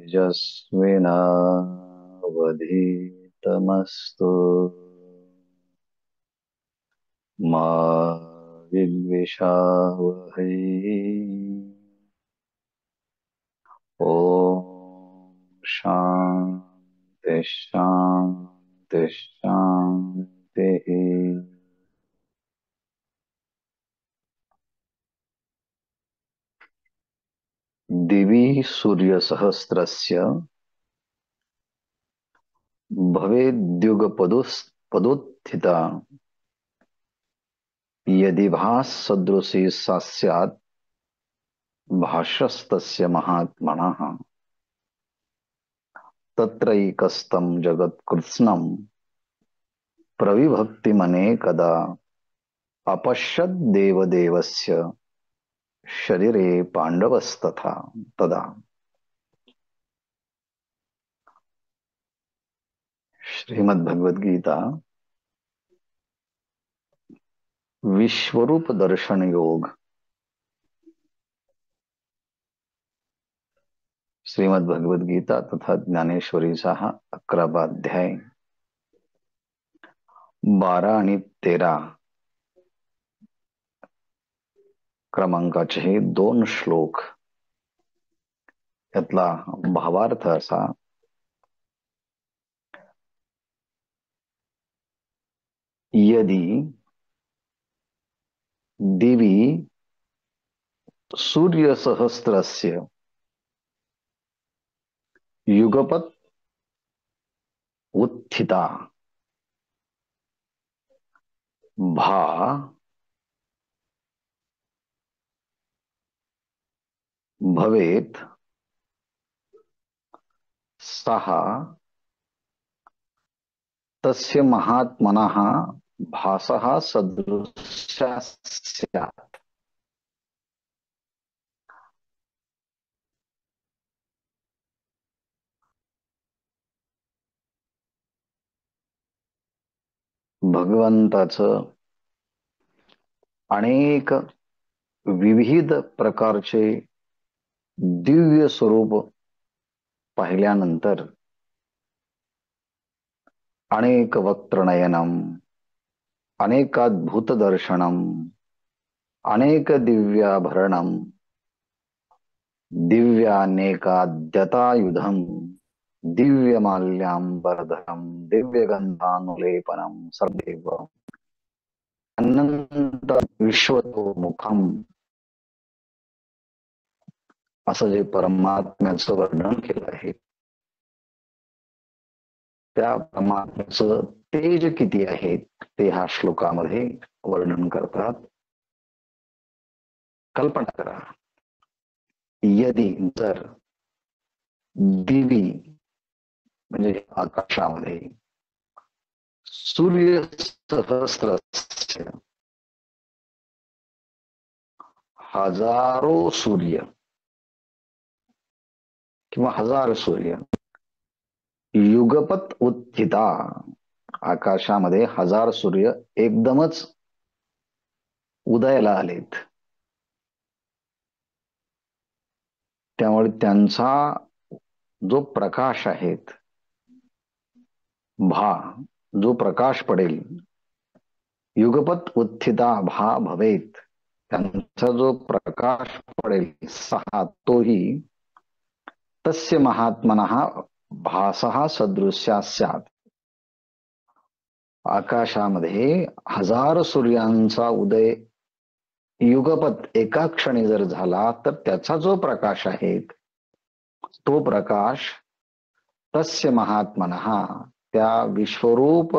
तेजस्विनावधीतमस्तु मा विद्विषावहै। ओम शांति शांति शांति। दिवि सूर्यसहस्रस्य भवेद्युगपदोत्थिता यदि भाससदृशी सा स्यात् भाष्यस्तस्य महात्मनः तत्रैकस्तं जगत्कृत्स्नं प्रविभक्तिमनेकदा अपश्यद्देवदेवस्य शरीरे पाण्डवस्तथा तदा। श्रीमद् भगवद गीता विश्वरूप दर्शन योग, श्रीमद् भगवद गीता तथा ज्ञानेश्वरीचा हा 11वा अध्याय 12 आणि 13 क्रमांकाचे हे 2 श्लोक। यातला भावार्थ असा, यदि दिवी सूर्यसहस्रस्य युगपत् उत्थिता भा भवेत् सः तस्य महात्मनः भासः सदृशः स्यात्। भगवंताचं अनेक विविध प्रकारचे दिव्य स्वरूप पाहिल्यानंतर अनेक वक्त्रनयनम, अनेकाद्भुत दर्शनम, अनेक दिव्याभरणम, दिव्यानेकाद्यतायुधम, दिव्यमाल्याम्बरधरम, दिव्यगंधानुलेपनम सर्वदेव अनंत विश्वतोमुखम, असं जे परमात्म्याचं वर्णन केलं आहे, त्या परमात्म्याचं तेज किती आहे ते ह्या श्लोकामध्ये वर्णन करतात। कल्पना करा, यदि जर दिवी म्हणजे आकाशामध्ये सूर्य सहस्र हजारो सूर्य किंवा हजार सूर्य युगपत उत्थिता, आकाशामध्ये 1000 सूर्य एकदमच उदयाला आलेत, त्यामुळे त्यांचा जो प्रकाश आहे, भा जो प्रकाश पडेल, युगपत उत्थिता भा भवेत, त्यांचा जो प्रकाश पडेल सहा तोही तस्य महात्मनः भासः सदृश्या स्यात्। आकाशामध्ये 1000 सूर्यांचा उदय युगपत एका क्षणी जर झाला तर त्याचा जो प्रकाश आहे तो प्रकाश तस्य महात्मनः, त्या विश्वरूप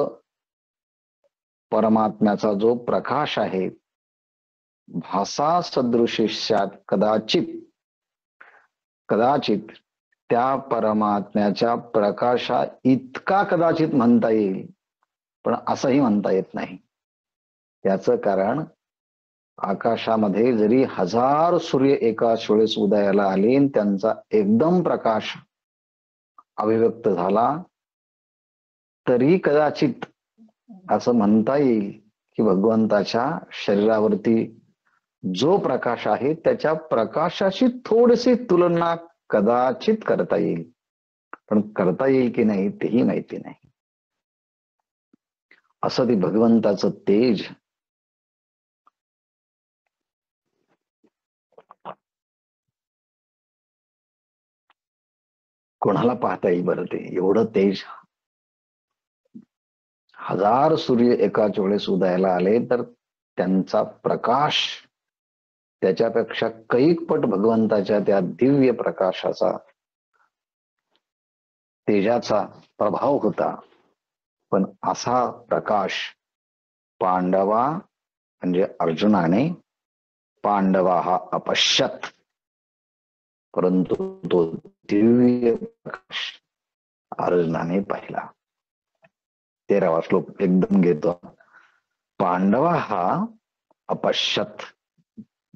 परमात्म्याचा जो प्रकाश आहे, भासा सदृशी स्यात्, कदाचित त्या परमात्म्याच्या प्रकाशा इतका कदाचित म्हणता येईल, पण असंही म्हणता येत नाही। याचं कारण आकाशामध्ये जरी 1000 सूर्य एकाच वेळेस उदयाला आले, त्यांचा एकदम प्रकाश अभिव्यक्त झाला, तरी कदाचित असं म्हणता येईल की भगवंताच्या शरीरावरती जो प्रकाश आहे त्याच्या प्रकाशाची थोडीशी तुलना कदाचित करता येईल, पण करता येईल की नाही तेही माहिती नाही. असं ते भगवंताचं तेज कोणाला पाहता येईल बरं? ते एवढं तेज, हजार सूर्य एकाच वेळेस उदयाला आले तर त्यांचा प्रकाश त्याच्यापेक्षा कैक पट भगवंताच्या त्या दिव्य प्रकाशाचा, तेजाचा प्रभाव होता. पण असा प्रकाश पांडवा म्हणजे अर्जुनाने, पांडवा हा अपश्यत, परंतु तो दिव्य प्रकाश अर्जुनाने पाहिला. 13वा श्लोक एकदम घेतो. पांडवा हा अपश्यत,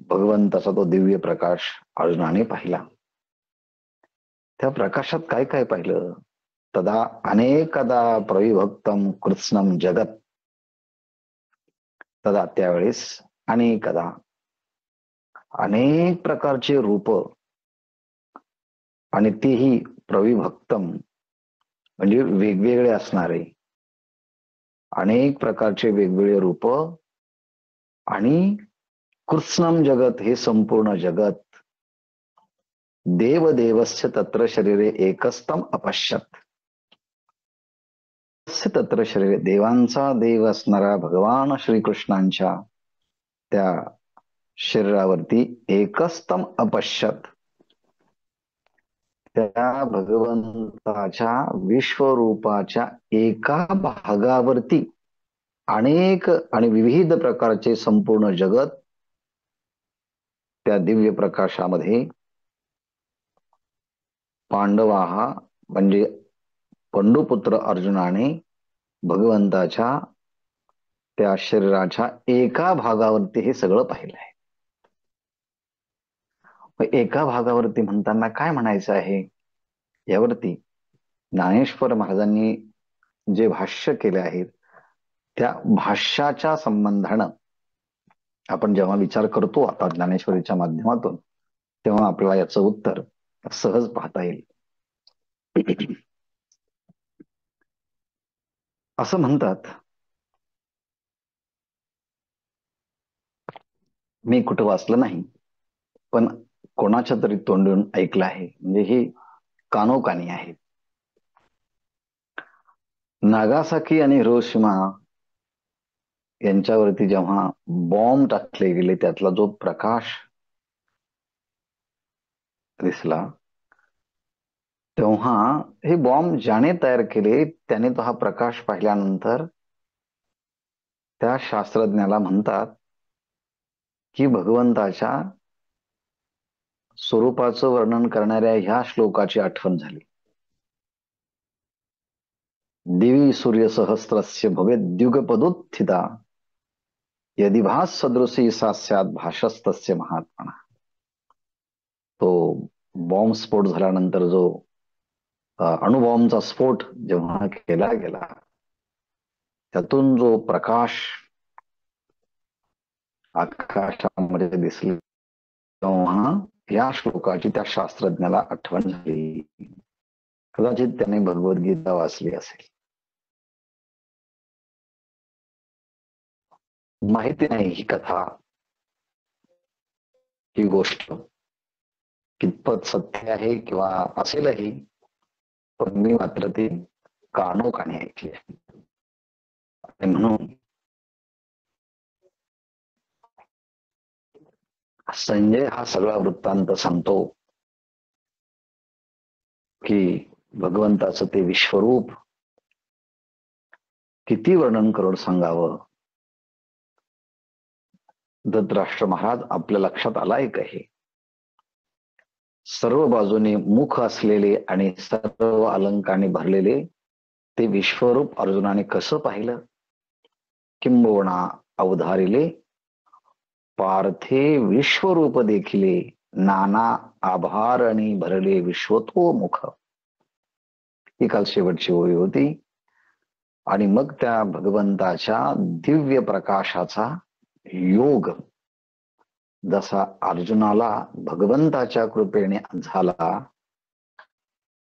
भगवंताचा तो दिव्य प्रकाश अर्जुनाने पाहिला. त्या प्रकाशात काय काय पाहिलं? तदा अनेकदा प्रविभक्तम कृत्स्नम जगत. तदा त्यावेळेस अनेकदा अनेक प्रकारचे रूप, आणि तेही प्रविभक्तम म्हणजे वेगवेगळे असणारे, अनेक प्रकारचे वेगवेगळे रूप, आणि कृत्स्नम जगत हे संपूर्ण जगत. देवदेवस्य तत्र शरीरे एकस्तम अपश्यत. तत्र शरीरे, देवांचा देव असणारा भगवान श्रीकृष्णांच्या त्या शरीरावरती एकस्तम अपश्यत, त्या भगवंताच्या विश्वरूपाच्या एका भागावरती अनेक आणि विविध प्रकारचे संपूर्ण जगत त्या दिव्य प्रकाशामध्ये पांडवा म्हणजे पंडुपुत्र अर्जुनाने भगवंताच्या त्या शरीराच्या एका भागावरती हे सगळं पाहिलं आहे. एका भागावरती म्हणताना काय म्हणायचं आहे? यावरती ज्ञानेश्वर महाराजांनी जे भाष्य केले आहेत त्या भाष्याच्या संबंधानं आपण जेव्हा विचार करतो आता ज्ञानेश्वरीच्या माध्यमातून, तेव्हा आपल्याला याचं उत्तर सहज पाहता येईल. असं म्हणतात, मी कुठं वाचलं नाही पण कोणाच्या तरी तोंडून ऐकलं आहे, म्हणजे ही कानोकानी आहे. नागासाकी आणि हिरोशिमा यांच्यावरती जेव्हा बॉम्ब टाकले गेले, त्यातला जो प्रकाश दिसला, तेव्हा हे बॉम्ब ज्याने तयार केले त्याने तो हा प्रकाश पाहिल्यानंतर त्या शास्त्रज्ञाला म्हणतात की भगवंताच्या स्वरूपाचं वर्णन करणाऱ्या ह्या श्लोकाची आठवण झाली. दिवी सूर्य सहस्रस्य भवेद्युगपदुत्थिता यदि भास सदृशी सास्यात भाषस्तस्य महात्मना. तो बॉम्ब स्फोट झाल्यानंतर जो अणुबॉम्बचा स्फोट जेव्हा केला गेला, त्यातून जो प्रकाश आकाशामध्ये दिसले, तेव्हा या श्लोकाची त्या शास्त्रज्ञाला आठवण झाली. कदाचित त्याने भगवद्गीता वाचली असेल, माहिती नाही ही कथा, ही गोष्ट कितपत सत्य आहे किंवा असेलही, पण मी मात्र ती कानोकानी ऐकली आहे. आणि म्हणून संजय हा सगळा वृत्तांत सांगतो की भगवंताचं ते विश्वरूप किती वर्णन करून सांगावं. धृतराष्ट्र महाराज, आपल्या लक्षात आलाय का हे? सर्व बाजूने मुख असलेले आणि सर्व अलंकाने भरलेले ते विश्वरूप अर्जुनाने कसं पाहिलं? किंबहुना अवधारिले पार्थे विश्वरूप देखिले, नाना आभार आणि भरले विश्वतो मुख. ही काल शेवटची ओळी होती. आणि मग त्या भगवंताच्या दिव्य प्रकाशाचा योग जसा अर्जुनाला भगवंताच्या कृपेने झाला,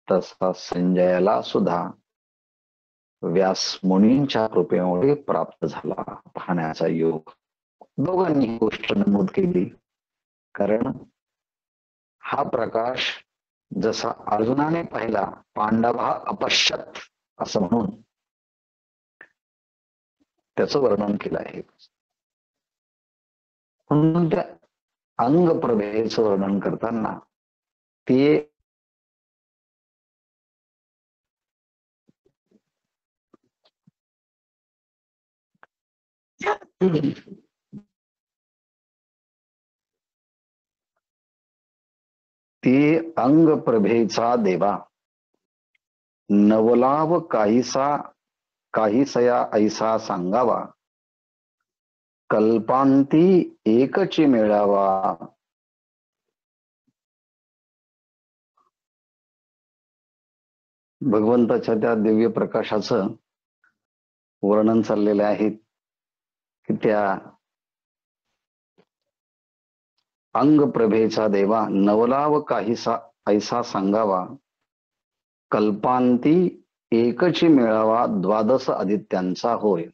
तसा संजयाला सुद्धा व्यास मुनींच्या कृपेमुळे प्राप्त झाला पाहण्याचा योग. दोघांनी ही गोष्ट नमूद केली. कारण हा प्रकाश जसा अर्जुनाने पाहिला, पांडवा अपश्यत असं म्हणून त्याचं वर्णन केलं आहे. म्हणून त्या अंगप्रभेचं वर्णन करताना ते अंगप्रभेचा देवा नवलाव काहीसया ऐसा सांगावा, कल्पांती एकची मिळावा. भगवंताच्या त्या दिव्य प्रकाशाचं वर्णन चाललेलं आहे की त्या अंगप्रभेचा देवा नवलाव काहीसा ऐसा सांगावा, कल्पांती एकची मिळावा, द्वादश आदित्यांचा होय.